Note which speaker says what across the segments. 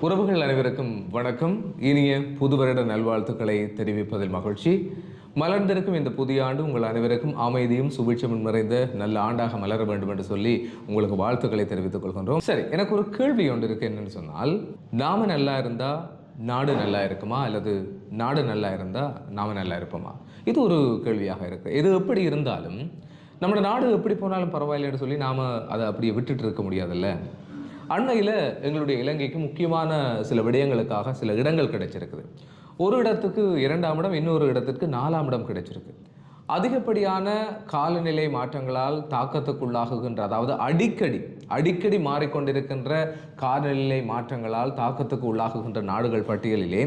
Speaker 1: உறவுகள் அனைவருக்கும் வணக்கம். இனிய புது வருட நல்வாழ்த்துக்களை தெரிவிப்பதில் மகிழ்ச்சி. மலர்ந்திருக்கும் இந்த புதிய ஆண்டு உங்கள் அனைவருக்கும் அமைதியும் சுபிட்சமும் நிறைந்த நல்ல ஆண்டாக மலர வேண்டும் என்று சொல்லி உங்களுக்கு வாழ்த்துக்களை தெரிவித்துக் கொள்கின்றோம். சரி, எனக்கு ஒரு கேள்வி ஒன்று இருக்கு. என்னன்னு சொன்னால், நாம நல்லா இருந்தா நாடு நல்லா இருக்குமா, அல்லது நாடு நல்லா இருந்தா நாம நல்லா இருப்போமா? இது ஒரு கேள்வியாக இருக்கு. இது எப்படி இருந்தாலும் நம்ம நாடு எப்படி போனாலும் பரவாயில்லைன்னு சொல்லி நாம அதை அப்படியே விட்டுட்டு இருக்க முடியாதுல்ல. அண்மையில் எங்களுடைய இலங்கைக்கு முக்கியமான சில விடயங்களுக்காக சில இடங்கள் கிடைச்சிருக்குது. ஒரு இடத்துக்கு 2ஆம் இடம், இன்னொரு இடத்திற்கு 4ஆம் இடம் கிடைச்சிருக்கு. அதிகப்படியான காலநிலை மாற்றங்களால் தாக்கத்துக்குள்ளாகுகின்ற, அதாவது அடிக்கடி மாறிக்கொண்டிருக்கின்ற காலநிலை மாற்றங்களால் தாக்கத்துக்கு உள்ளாகுகின்ற நாடுகள் பட்டியலிலே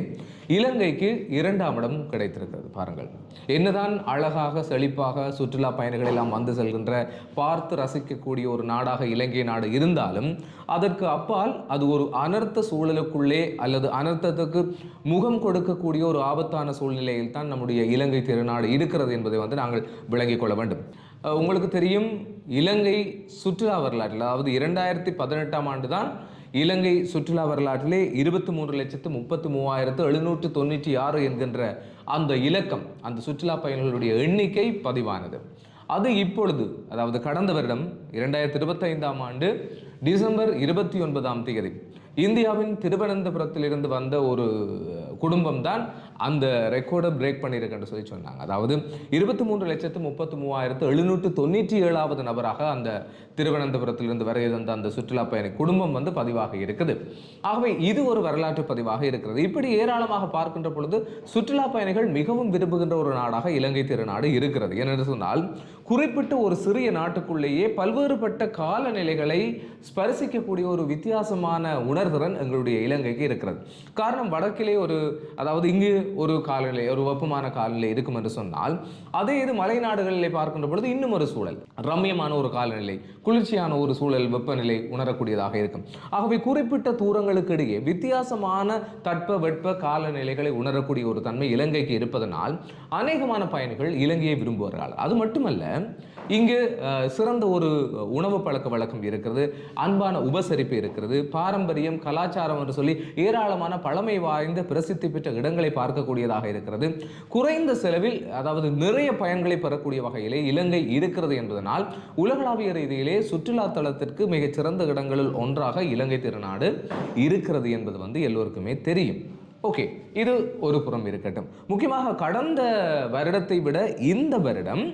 Speaker 1: இலங்கைக்கு 2ஆம் இடம் கிடைத்திருக்கிறது. பாருங்கள், என்னதான் அழகாக செழிப்பாக சுற்றுலா பயணிகள் எல்லாம் வந்து செல்கின்ற, பார்த்து ரசிக்கக்கூடிய ஒரு நாடாக இலங்கை நாடு இருந்தாலும் அதற்கு அப்பால் அது ஒரு அனர்த்த சூழலுக்குள்ளே அல்லது அனர்த்தத்துக்கு முகம் கொடுக்கக்கூடிய ஒரு ஆபத்தான சூழ்நிலையில் தான் நம்முடைய இலங்கை திருநாடு இருக்கிறது என்பதை நாங்கள் விளங்கிக் கொள்ள வேண்டும். உங்களுக்கு தெரியும், இலங்கை சுற்றுலா வரலாற்றில், அதாவது 2018ஆம் ஆண்டு தான் இலங்கை சுற்றுலா வரலாற்றிலே 23,33,796 என்கின்ற அந்த இலக்கம், அந்த சுற்றுலா பயணிகளுடைய எண்ணிக்கை பதிவானது. அது இப்பொழுது, அதாவது கடந்த வருடம் 2025ஆம் ஆண்டு டிசம்பர் 29ஆம் தேதி இந்தியாவின் திருவனந்தபுரத்திலிருந்து வந்த ஒரு குடும்பம் தான் அந்த ரெக்கார்டை பிரேக் பண்ணியிருக்குன்னு சொல்லி சொன்னாங்க. அதாவது 23,33,797வது நபராக அந்த திருவனந்தபுரத்திலிருந்து வருகை தந்த அந்த சுற்றுலா பயணி குடும்பம் பதிவாக இருக்குது. ஆகவே இது ஒரு வரலாற்று பதிவாக இருக்கிறது. இப்படி ஏராளமாக பார்க்கின்ற பொழுது சுற்றுலா பயணிகள் மிகவும் விரும்புகின்ற ஒரு நாடாக இலங்கை திருநாடு இருக்கிறது. ஏனென்று சொன்னால், குறிப்பிட்ட ஒரு சிறிய நாட்டுக்குள்ளேயே பல்வேறுபட்ட காலநிலைகளை ஸ்பரிசிக்கக்கூடிய ஒரு வித்தியாசமான உணர்திறன் எங்களுடைய இலங்கைக்கு இருக்கிறது. காரணம், வடக்கிலே அதாவது இங்கு ஒரு காலநிலை, ஒரு வெப்பமான காலநிலை இருக்கும் என்று சொன்னால், அதே இது மலை நாடுகளிலே பார்க்கின்ற பொழுது இன்னும் ஒரு சூழல், ரம்மியமான ஒரு காலநிலை, குளிர்ச்சியான ஒரு சூழல், வெப்பநிலை உணரக்கூடியதாக இருக்கும். ஆகவே குறிப்பிட்ட தூரங்களுக்கு இடையே வித்தியாசமான தட்ப வெட்ப காலநிலைகளை உணரக்கூடிய ஒரு தன்மை இலங்கைக்கு இருப்பதனால் அநேகமான பயணிகள் இலங்கையை விரும்புவார்கள். அது மட்டுமல்ல, இங்கு சிறந்த ஒரு உணவு பழக்க வழக்கம் இருக்கிறது, அன்பான உபசரிப்பு இருக்கிறது, பாரம்பரியம், கலாச்சாரம் என்று சொல்லி ஏராளமான பழமை வாய்ந்த பிரசித்தி பெற்ற இடங்களை பார்க்கக்கூடியதாக இருக்கிறது. குறைந்த செலவில், அதாவது நிறைய பயன்களை பெறக்கூடிய வகையிலே இலங்கை இருக்கிறது என்பதனால் உலகளாவிய ரீதியிலே சுற்றுலா தலத்திற்கு மிகச்சிறந்த இடங்களில் ஒன்றாக இலங்கை திருநாடு இருக்கிறது என்பது எல்லோருக்குமே தெரியும். ஓகே, இது ஒரு புறம் இருக்கட்டும். முக்கியமாக கடந்த வருடத்தை விட இந்த வருடம்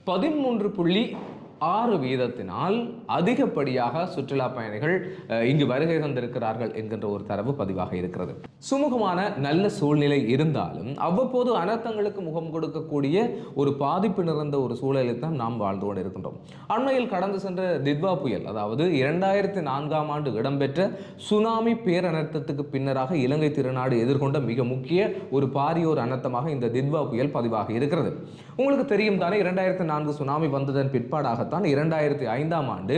Speaker 1: 13.6% அதிகப்படியாக சுற்றுலா பயணிகள் இங்கு வருகை தந்திருக்கிறார்கள் என்கின்ற ஒரு தரவு பதிவாக இருக்கிறது. சுமூகமான நல்ல சூழ்நிலை இருந்தாலும் அவ்வப்போது அனர்த்தங்களுக்கு முகம் கொடுக்கக்கூடிய ஒரு பாதிப்பு நிறைந்த ஒரு சூழலில் தான் நாம் வாழ்ந்து கொண்டு இருக்கின்றோம். அண்மையில் கடந்து சென்ற தித்வா புயல், அதாவது 2004ஆம் ஆண்டு இடம்பெற்ற சுனாமி பேரனர்த்தத்துக்கு பின்னராக இலங்கை திருநாடு எதிர்கொண்ட மிக முக்கிய ஒரு பாரியோர் அனர்த்தமாக இந்த தித்வா புயல் பதிவாக இருக்கிறது. உங்களுக்கு தெரியும் தானே, 2004 சுனாமி வந்ததன் பிற்பாடாகத்தான் 2005ஆம் ஆண்டு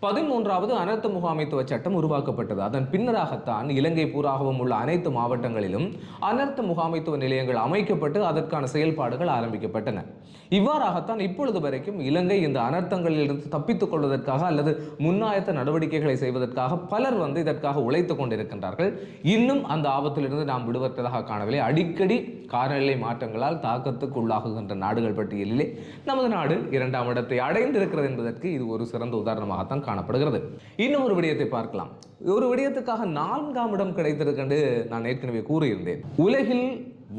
Speaker 1: 13வது அனர்த்த முகாமைத்துவ சட்டம் உருவாக்கப்பட்டது. அதன் பின்னராகத்தான் இலங்கை பூராகவும் உள்ள அனைத்து மாவட்டங்களிலும் அனர்த்த முகாமைத்துவ நிலையங்கள் அமைக்கப்பட்டு அதற்கான செயல்பாடுகள் ஆரம்பிக்கப்பட்டன. இவ்வாறாகத்தான் இப்பொழுது வரைக்கும் இலங்கை இந்த அனர்த்தங்களில் இருந்து தப்பித்துக் கொள்வதற்காக அல்லது முன்னாயத்த நடவடிக்கைகளை செய்வதற்காக பலர் இதற்காக உழைத்துக் கொண்டிருக்கின்றார்கள். இன்னும் அந்த ஆபத்திலிருந்து நாம் விடுபட்டதாக காணவில்லை. அடிக்கடி காலநிலை மாற்றங்களால் தாக்கத்துக்கு உள்ளாகுகின்ற நாடுகள் பட்டியலிலே நமது நாடு 2ஆம் இடத்தை அடைந்திருக்கிறது என்பதற்கு இது ஒரு சிறந்த உதாரணமாகத்தான் காணப்படுகிறது. இன்னும் ஒரு விடயத்தை பார்க்கலாம். ஒரு விடயத்துக்காக 4ஆம் இடம் கிடைத்திருக்கிறது நான் ஏற்கனவே கூறியிருந்தேன். உலகில்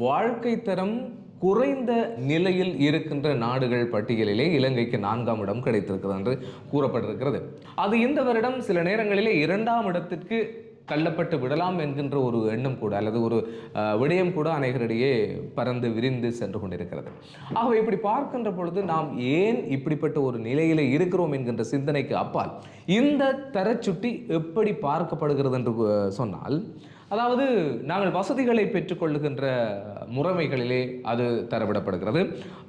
Speaker 1: வாழ்க்கை தரம் குறைந்த நிலையில் இருக்கின்ற நாடுகள் பட்டியலிலே இலங்கைக்கு 4ஆம் இடம் கிடைத்திருக்கிறது என்று கூறப்பட்டிருக்கிறது. அது இந்த வருடம் சில நேரங்களிலே 2ஆம் இடத்திற்கு தள்ளப்பட்டு விடலாம் என்கின்ற ஒரு எண்ணம் கூட, அல்லது ஒரு விடயம் கூட அநேகரிடையே பறந்து விரிந்து சென்று கொண்டிருக்கிறது. ஆகவே இப்படி பார்க்கின்ற பொழுது நாம் ஏன் இப்படிப்பட்ட ஒரு நிலையில இருக்கிறோம் என்கின்ற சிந்தனைக்கு அப்பால் இந்த தரச்சுட்டி எப்படி பார்க்கப்படுகிறது என்று சொன்னால், அதாவது நாங்கள் வசதிகளை பெற்றுக்கொள்ளுகின்ற முறைமைகளிலே அது தரவிடப்படுகிறது.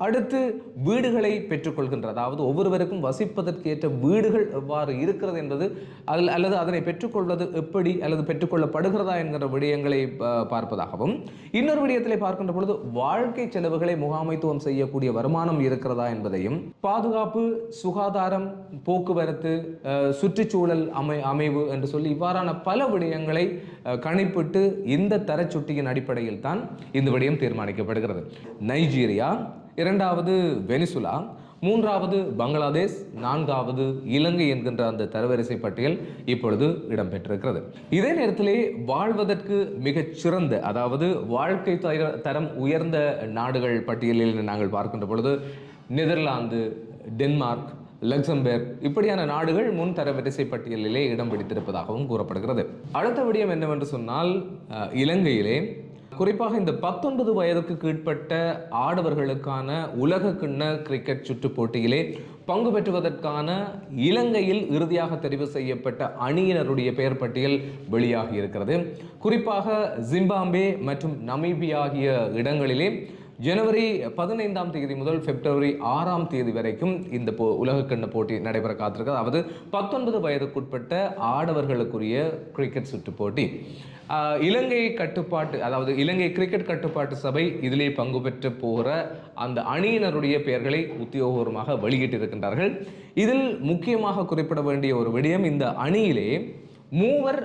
Speaker 1: அடுத்து வீடுகளை பெற்றுக்கொள்கின்ற, அதாவது ஒவ்வொருவருக்கும் வசிப்பதற்கேற்ற வீடுகள் எவ்வாறு இருக்கிறது என்பது அல்லது அதனை பெற்றுக்கொள்வது எப்படி அல்லது பெற்றுக்கொள்ளப்படுகிறதா என்கிற விடயங்களை பார்ப்பதாகவும், இன்னொரு விடயத்திலே பார்க்கின்ற பொழுது வாழ்க்கை செலவுகளை முகாமைத்துவம் செய்யக்கூடிய வருமானம் இருக்கிறதா என்பதையும், பாதுகாப்பு, சுகாதாரம், போக்குவரத்து, சுற்றுச்சூழல் அமைவு என்று சொல்லி இவ்வாறான பல விடயங்களை கணிப்பிட்டு இந்த தரச்சுட்டியின் அடிப்படையில் தான் இந்த விடயம் தீர்மானிக்கப்படுகிறது. நைஜீரியா, இரண்டாவது வெனிசுலா, மூன்றாவது பங்களாதேஷ், நான்காவது இலங்கை என்கின்ற அந்த தரவரிசை பட்டியல் இப்பொழுது இடம்பெற்றிருக்கிறது. இதே நேரத்திலே வாழ்வதற்கு மிகச் சிறந்த, அதாவது வாழ்க்கை தரம் உயர்ந்த நாடுகள் பட்டியலில் நாங்கள் பார்க்கின்ற பொழுது நெதர்லாந்து, டென்மார்க், லக்சம்பர்க் இப்படியான நாடுகள் முன் தரவரிசை பட்டியலிலே இடம் பிடித்திருப்பதாகவும் கூறப்படுகிறது. அடுத்த விடயம் என்னவென்று சொன்னால், இலங்கையிலே குறிப்பாக இந்த 19 வயதுக்கு கீழ்ப்பட்ட ஆடவர்களுக்கான உலக கிண்ண கிரிக்கெட் சுற்று போட்டியிலே பங்கு பெற்றுவதற்கான இலங்கையில் இறுதியாக தெரிவு செய்யப்பட்ட அணியினருடைய பெயர் பட்டியல் வெளியாகி இருக்கிறது. குறிப்பாக ஜிம்பாப்வே மற்றும் நமீபியா ஆகிய இடங்களிலே ஜனவரி 15ஆம் தேதி முதல் பிப்ரவரி 6ஆம் தேதி வரைக்கும் இந்த உலகக்கிண்ண போட்டி நடைபெற காத்திருக்கிறது. அதாவது 19 வயதுக்குட்பட்ட ஆடவர்களுக்குரிய கிரிக்கெட் சுற்று போட்டி. இலங்கை கட்டுப்பாட்டு, அதாவது இலங்கை கிரிக்கெட் கட்டுப்பாட்டு சபை இதிலே பங்கு பெற்று போகிற அந்த அணியினருடைய பெயர்களை உத்தியோகபூர்வமாக வெளியிட்டிருக்கின்றார்கள். இதில் முக்கியமாக குறிப்பிட வேண்டிய ஒரு விடயம், இந்த அணியிலே 3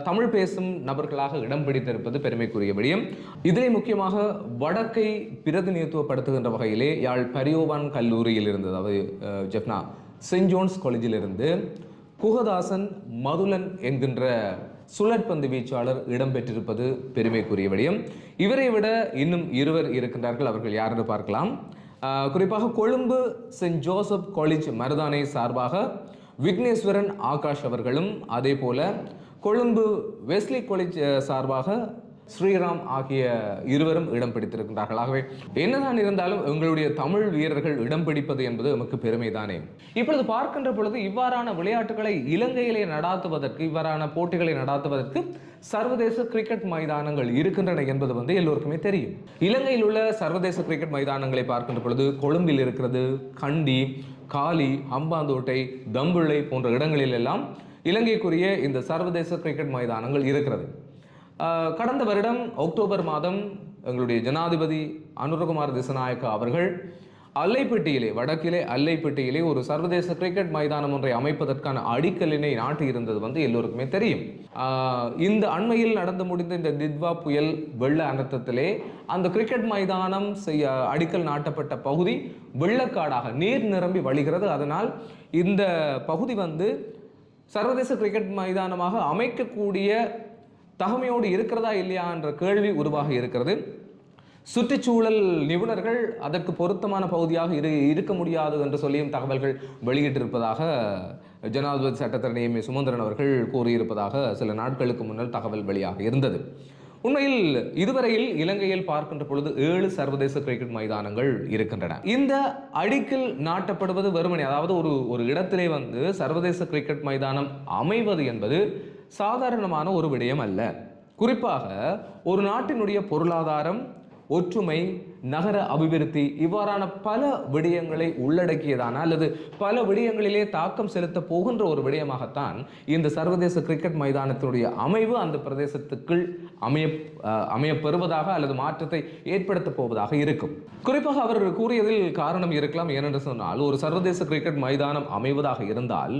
Speaker 1: தமிழ் பேசும் நபர்களாக இடம் பிடித்திருப்பது பெருமைக்குரிய விடயம். இதிலே முக்கியமாக வடக்கை பிரதிநிதித்துவப்படுத்துகின்ற வகையிலே யாழ் பரியோவான் கல்லூரியில் இருந்து, அதாவது ஜெப்னா செயின்ட் ஜோன்ஸ் காலேஜில் இருந்து குகதாசன் மதுலன் என்கின்ற சுழற்பந்து வீச்சாளர் இடம்பெற்றிருப்பது பெருமைக்குரிய விடயம். இவரை விட இன்னும் 2 இருக்கின்றார்கள். அவர்கள் யார் என்று பார்க்கலாம். குறிப்பாக Colombo Saint Joseph college Maradana சார்பாக விக்னேஸ்வரன் ஆகாஷ் அவர்களும், அதே போல கொழும்பு வெஸ்லி காலேஜ் சார்பாக ஸ்ரீராம் ஆகிய 2 இடம் பிடித்திருக்கின்றார்கள். ஆகவே என்னதான் இருந்தாலும் எங்களுடைய தமிழ் வீரர்கள் இடம் பிடிப்பது என்பது நமக்கு பெருமைதானே. இப்பொழுது பார்க்கின்ற பொழுது இவ்வாறான விளையாட்டுகளை இலங்கையிலே நடாத்துவதற்கு, இவ்வாறான போட்டிகளை நடாத்துவதற்கு சர்வதேச கிரிக்கெட் மைதானங்கள் இருக்கின்றன என்பது எல்லோருக்குமே தெரியும். இலங்கையில் உள்ள சர்வதேச கிரிக்கெட் மைதானங்களை பார்க்கின்ற பொழுது கொழும்பில் இருக்கிறது, கண்டி, காலி, ஹம்பாந்தோட்டை, தம்புள்ளை போன்ற இடங்களில் எல்லாம் இலங்கைக்குரிய இந்த சர்வதேச கிரிக்கெட் மைதானங்கள் இருக்கிறது. கடந்த வருடம் அக்டோபர் மாதம் எங்களுடைய ஜனாதிபதி அனுரகுமார் திசநாயக்க அவர்கள் அல்லைப்பட்டியிலே, வடக்கிலே அல்லைப்பட்டியிலே ஒரு சர்வதேச கிரிக்கெட் மைதானம் ஒன்றை அமைப்பதற்கான அடிக்கல்லினை நாட்டி இருந்தது எல்லோருக்குமே தெரியும். இந்த அண்மையில் நடந்து முடிந்த இந்த தித்வா புயல் வெள்ள அனர்த்தத்திலே அந்த கிரிக்கெட் மைதானம் அடிக்கல் நாட்டப்பட்ட பகுதி வெள்ளக்காடாக நீர் நிரம்பி வழிகிறது. அதனால் இந்த பகுதி சர்வதேச கிரிக்கெட் மைதானமாக அமைக்கக்கூடிய தகமையோடு இருக்கிறதா இல்லையா என்ற கேள்வி உருவாகி இருக்கிறது. சுற்றுச்சூழல் நிபுணர்கள் அதற்கு பொருத்தமான பகுதியாக இருக்க முடியாது என்று சொல்லியும் தகவல்கள் வெளியிட்டிருப்பதாக ஜனாதிபதி சட்டத்தரணி எம். சுமந்திரன் அவர்கள் கூறியிருப்பதாக சில நாட்களுக்கு முன்னர் தகவல் வெளியாக இருந்தது. உண்மையில் இதுவரையில் இலங்கையில் பார்க்கின்ற பொழுது 7 சர்வதேச கிரிக்கெட் மைதானங்கள் இருக்கின்றன. இந்த அடிக்கல் நாட்டப்படுவது வெறுமனே, அதாவது ஒரு இடத்திலே சர்வதேச கிரிக்கெட் மைதானம் அமைவது என்பது சாதாரணமான ஒரு விடயம் அல்ல. குறிப்பாக ஒரு நாட்டினுடைய பொருளாதாரம், ஒற்றுமை, நகர அபிவிருத்தி இவ்வாறான பல விடயங்களை உள்ளடக்கியதான அல்லது பல விடயங்களிலே தாக்கம் செலுத்த போகின்ற ஒரு விடயமாகத்தான் இந்த சர்வதேச கிரிக்கெட் மைதானத்தினுடைய அமைவு அந்த பிரதேசத்துக்குள் அமையப்பெறுவதாக அல்லது மாற்றத்தை ஏற்படுத்த போவதாக இருக்கும். குறிப்பாக அவர் கூறியதில் காரணம் இருக்கலாம். ஏனென்று சொன்னால், ஒரு சர்வதேச கிரிக்கெட் மைதானம் அமைவதாக இருந்தால்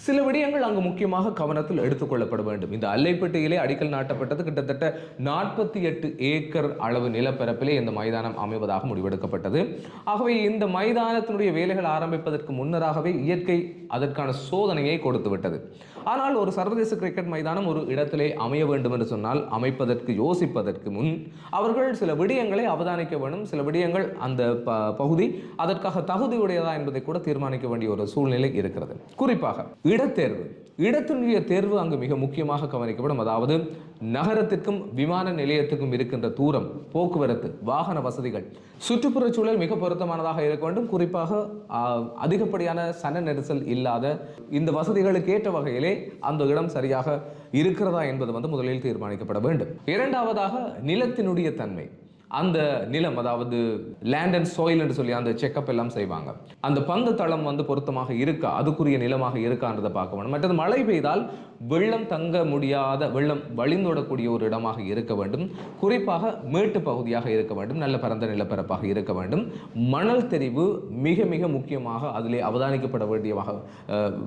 Speaker 1: சில விடயங்கள் அங்கு முக்கியமாக கவனத்தில் எடுத்துக்கொள்ளப்பட வேண்டும். இந்த அல்லைப்பட்டியிலே அடிக்கல் நாட்டப்பட்டது கிட்டத்தட்ட 48 ஏக்கர் அளவு நிலப்பரப்பிலே இந்த மைதானம் அமைவதாக முடிவெடுக்கப்பட்டது. ஆகவே இந்த மைதானத்தினுடைய வேலைகள் ஆரம்பிப்பதற்கு முன்னராகவே இயற்கை அதற்கான சோதனையை கொடுத்து விட்டது. ஆனால் ஒரு சர்வதேச கிரிக்கெட் மைதானம் ஒரு இடத்திலே அமைய வேண்டும் என்று சொன்னால் அமைப்பதற்கு யோசிப்பதற்கு முன் அவர்கள் சில விடயங்களை அவதானிக்க வேண்டும். சில விடயங்கள் அந்த பகுதி அதற்காக தகுதியுடையதா என்பதை கூட தீர்மானிக்க வேண்டிய ஒரு சூழ்நிலை இருக்கிறது. குறிப்பாக இடத்தேர்வு. இடத்தினுடைய தேர்வு அங்கு மிக முக்கியமாக கவனிக்கப்படும். அதாவது நகரத்திற்கும் விமான நிலையத்துக்கும் இருக்கின்ற தூரம், போக்குவரத்து, வாகன வசதிகள், சுற்றுப்புறச் சூழல் மிக பொருத்தமானதாக இருக்க வேண்டும். குறிப்பாக அதிகப்படியான சன நெரிசல் இல்லாத இந்த வசதிகளுக்கு ஏற்ற வகையிலே அந்த இடம் சரியாக இருக்கிறதா என்பது முதலில் தீர்மானிக்கப்பட வேண்டும். இரண்டாவதாக நிலத்தினுடைய தன்மை. அந்த நிலம், அதாவது லேண்ட் அண்ட் சாயில் என்று சொல்லி அந்த செக்அப் எல்லாம் செய்வாங்க. அந்த பந்து தளம் பொருத்தமாக இருக்கா, அதுக்குரிய நிலமாக இருக்கான்றதை பார்க்க வேண்டும். மற்றது மழை பெய்தால் வெள்ளம் தங்க முடியாத, வெள்ளம் வழிந்தோடக்கூடிய ஒரு இடமாக இருக்க வேண்டும். குறிப்பாக மேட்டு பகுதியாக இருக்க வேண்டும். நல்ல பரந்த நிலப்பரப்பாக இருக்க வேண்டும். மணல் தெரிவு மிக மிக முக்கியமாக அதிலே அவதானிக்கப்பட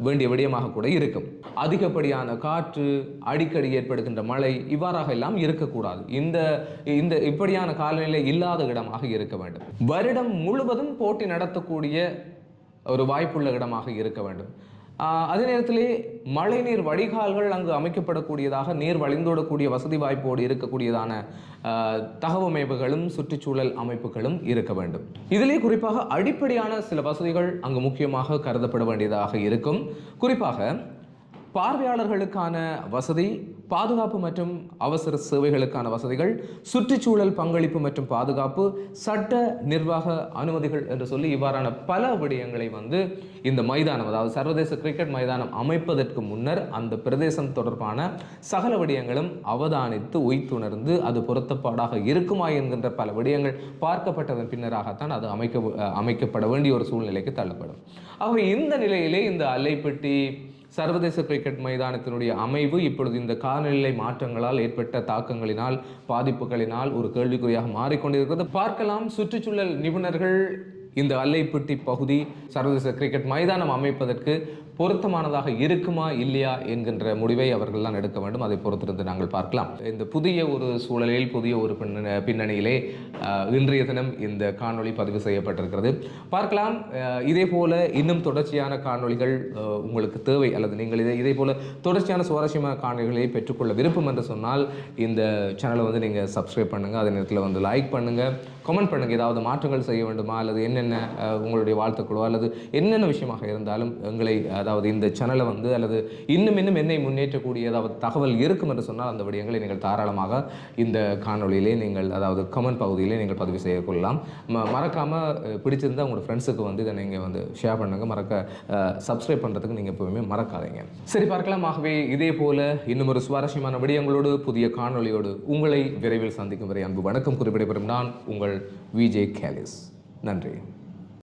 Speaker 1: வேண்டிய விடயமாக கூட இருக்கும். அதிகப்படியான காற்று, அடிக்கடி ஏற்படுகின்ற மழை, இவ்வாறாக எல்லாம் இருக்கக்கூடாது. இந்த இப்படியான காலநிலை இல்லாத இடமாக இருக்க வேண்டும். வருடம் முழுவதும் போட்டி நடத்தக்கூடிய ஒரு வாய்ப்புள்ள இடமாக இருக்க வேண்டும். அதே நேரத்திலே மழைநீர் வடிகால்கள் அங்கு அமைக்கப்படக்கூடியதாக, நீர் வழிந்தோடக்கூடிய வசதி வாய்ப்போடு இருக்கக்கூடியதான தகவமைப்புகளும் சுற்றுச்சூழல் அமைப்புகளும் இருக்க வேண்டும். இதிலே குறிப்பாக அடிப்படையான சில வசதிகள் அங்கு முக்கியமாக கருதப்பட வேண்டியதாக இருக்கும். குறிப்பாக பார்வையாளர்களுக்கான வசதி, பாதுகாப்பு மற்றும் அவசர சேவைகளுக்கான வசதிகள், சுற்றுச்சூழல் பங்களிப்பு மற்றும் பாதுகாப்பு, சட்ட நிர்வாக அனுமதிகள் என்று சொல்லி இவ்வாறான பல விடயங்களை இந்த மைதானம், அதாவது சர்வதேச கிரிக்கெட் மைதானம் அமைப்பதற்கு முன்னர் அந்த பிரதேசம் தொடர்பான சகல விடயங்களும் அவதானித்து உய்த்துணர்ந்து அது பொருத்தப்பாடாக இருக்குமா என்கின்ற பல விடயங்கள் பார்க்கப்பட்டதன் பின்னராகத்தான் அது அமைக்கப்பட வேண்டிய ஒரு சூழ்நிலைக்கு தள்ளப்படும். ஆகவே இந்த நிலையிலே இந்த அல்லைப்பட்டி சர்வதேச கிரிக்கெட் மைதானத்தினுடைய அமைவு இப்பொழுது இந்த காலநிலை மாற்றங்களால் ஏற்பட்ட தாக்கங்களினால், பாதிப்புகளினால் ஒரு கேள்விக்குறியாக மாறிக்கொண்டிருக்கிறது. பார்க்கலாம், சுற்றுச்சூழல் நிபுணர்கள் இந்த அல்லைப்பட்டி பகுதி சர்வதேச கிரிக்கெட் மைதானம் அமைப்பதற்கு பொருத்தமானதாக இருக்குமா இல்லையா என்கின்ற முடிவை அவர்கள் தான் எடுக்க வேண்டும். அதை பொறுத்திருந்து நாங்கள் பார்க்கலாம். இந்த புதிய ஒரு சூழலில், புதிய ஒரு பின்னணியிலே இன்றைய தினம் இந்த காணொளி பதிவு செய்யப்பட்டிருக்கிறது. பார்க்கலாம். இதே போல இன்னும் தொடர்ச்சியான காணொளிகள் உங்களுக்கு தேவை, அல்லது நீங்கள் இதே போல தொடர்ச்சியான சுவாரஸ்யமான காணொளிகளை பெற்றுக்கொள்ள விருப்பம் என்று சொன்னால் இந்த சேனலை நீங்கள் சப்ஸ்கிரைப் பண்ணுங்கள். அதே நேரத்தில் லைக் பண்ணுங்கள், கமெண்ட் பண்ணுங்கள். ஏதாவது மாற்றங்கள் செய்ய வேண்டுமா, அல்லது என்னென்ன உங்களுடைய வாழ்த்துக்களோ அல்லது என்னென்ன விஷயமாக இருந்தாலும் எங்களை, அதாவது இந்த சேனலை அல்லது இன்னும் என்னை முன்னேற்றக்கூடிய ஏதாவது தகவல் இருக்கும் என்று சொன்னால் அந்த விடயங்களை நீங்கள் தாராளமாக இந்த காணொளியிலே நீங்கள், அதாவது கமெண்ட் பகுதியிலே நீங்கள் பதிவு செய்து கொள்ளலாம். மறக்காமல் பிடிச்சிருந்தால் உங்களோட ஃப்ரெண்ட்ஸுக்கு இதை நீங்கள் ஷேர் பண்ணுங்கள். சப்ஸ்கிரைப் பண்ணுறதுக்கு நீங்கள் எப்பவுமே மறக்காதீங்க. சரி, பார்க்கலாம். ஆகவே இதே போல இன்னும் ஒரு சுவாரஸ்யமான விடயங்களோடு, புதிய காணொளியோடு உங்களை விரைவில் சந்திக்கும் வரை அன்பு வணக்கம் குறிப்பிடப்படும் நான் உங்கள் விஜே கேலிஸ். நன்றி.